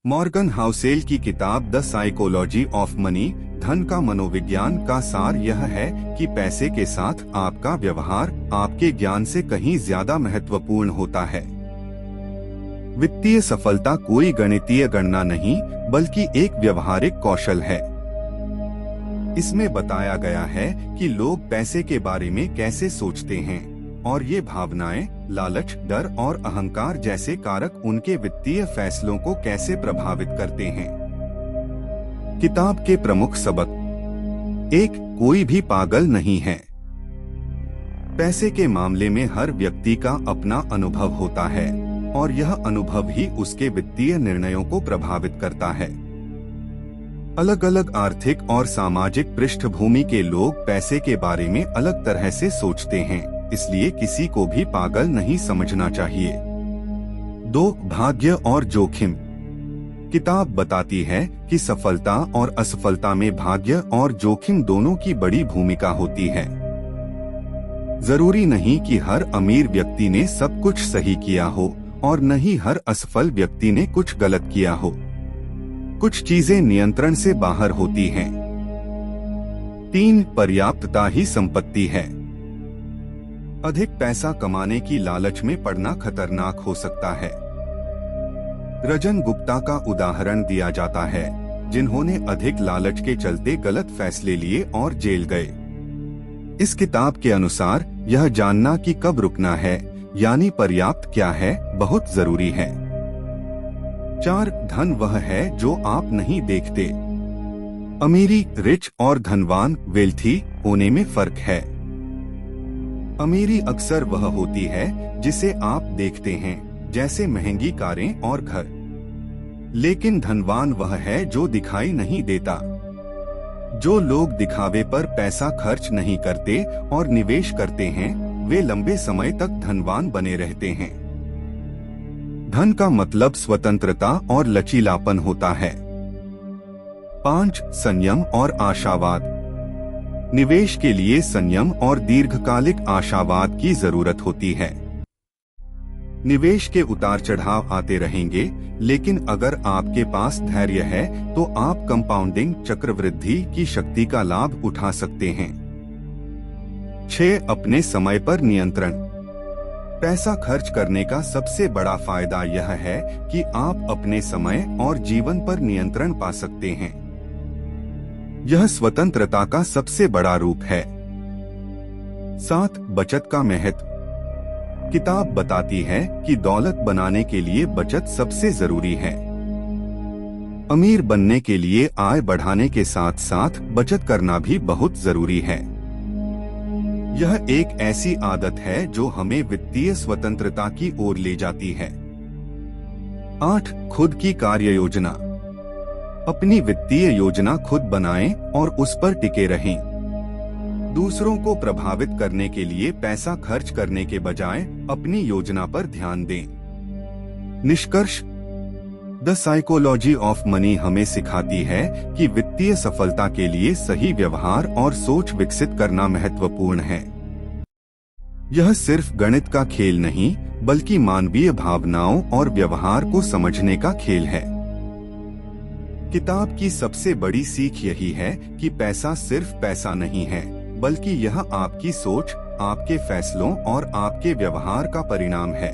Morgan Housel की किताब the psychology of money, धन का मनोविज्ञान का सार यह है कि पैसे के साथ आपका व्यवहार आपके ज्ञान से कहीं ज्यादा महत्वपूर्ण होता है। वित्तीय सफलता कोई गणितीय गणना नहीं, बल्कि एक व्यवहारिक कौशल है। इसमें बताया गया है कि लोग पैसे के बारे में कैसे सोचते हैं और ये भावनाएं, लालच, डर और अहंकार जैसे कारक उनके वित्तीय फैसलों को कैसे प्रभावित करते हैं। किताब के प्रमुख सबक। 1. कोई भी पागल नहीं है। पैसे के मामले में हर व्यक्ति का अपना अनुभव होता है और यह अनुभव ही उसके वित्तीय निर्णयों को प्रभावित करता है। अलग अलग आर्थिक और सामाजिक पृष्ठभूमि के लोग पैसे के बारे में अलग तरह से सोचते हैं, इसलिए किसी को भी पागल नहीं समझना चाहिए। 2. भाग्य और जोखिम। किताब बताती है कि सफलता और असफलता में भाग्य और जोखिम दोनों की बड़ी भूमिका होती है। जरूरी नहीं कि हर अमीर व्यक्ति ने सब कुछ सही किया हो और न ही हर असफल व्यक्ति ने कुछ गलत किया हो। कुछ चीजें नियंत्रण से बाहर होती हैं। 3. पर्याप्तता ही संपत्ति है। अधिक पैसा कमाने की लालच में पड़ना खतरनाक हो सकता है। रजन गुप्ता का उदाहरण दिया जाता है, जिन्होंने अधिक लालच के चलते गलत फैसले लिए और जेल गए। इस किताब के अनुसार यह जानना कि कब रुकना है, यानी पर्याप्त क्या है, बहुत जरूरी है। 4. धन वह है जो आप नहीं देखते। अमीरी, रिच और धनवान, वेल्थी होने में फर्क है। अमीरी अक्सर वह होती है जिसे आप देखते हैं, जैसे महंगी कारें और घर। लेकिन धनवान वह है जो दिखाई नहीं देता। जो लोग दिखावे पर पैसा खर्च नहीं करते और निवेश करते हैं, वे लंबे समय तक धनवान बने रहते हैं। धन का मतलब स्वतंत्रता और लचीलापन होता है। 5. संयम और आशावाद। निवेश के लिए संयम और दीर्घकालिक आशावाद की जरूरत होती है। निवेश के उतार चढ़ाव आते रहेंगे, लेकिन अगर आपके पास धैर्य है तो आप कंपाउंडिंग चक्रवृद्धि की शक्ति का लाभ उठा सकते हैं। 6. अपने समय पर नियंत्रण। पैसा खर्च करने का सबसे बड़ा फायदा यह है कि आप अपने समय और जीवन पर नियंत्रण पा सकते हैं। यह स्वतंत्रता का सबसे बड़ा रूप है। 7. बचत का महत्व। किताब बताती है कि दौलत बनाने के लिए बचत सबसे जरूरी है। अमीर बनने के लिए आय बढ़ाने के साथ साथ बचत करना भी बहुत जरूरी है। यह एक ऐसी आदत है जो हमें वित्तीय स्वतंत्रता की ओर ले जाती है। 8. खुद की कार्य योजना। अपनी वित्तीय योजना खुद बनाएं और उस पर टिके रहें। दूसरों को प्रभावित करने के लिए पैसा खर्च करने के बजाय अपनी योजना पर ध्यान दें। निष्कर्ष। द साइकोलॉजी ऑफ मनी हमें सिखाती है कि वित्तीय सफलता के लिए सही व्यवहार और सोच विकसित करना महत्वपूर्ण है। यह सिर्फ गणित का खेल नहीं, बल्कि मानवीय भावनाओं और व्यवहार को समझने का खेल है। किताब की सबसे बड़ी सीख यही है कि पैसा सिर्फ पैसा नहीं है, बल्कि यह आपकी सोच, आपके फैसलों और आपके व्यवहार का परिणाम है।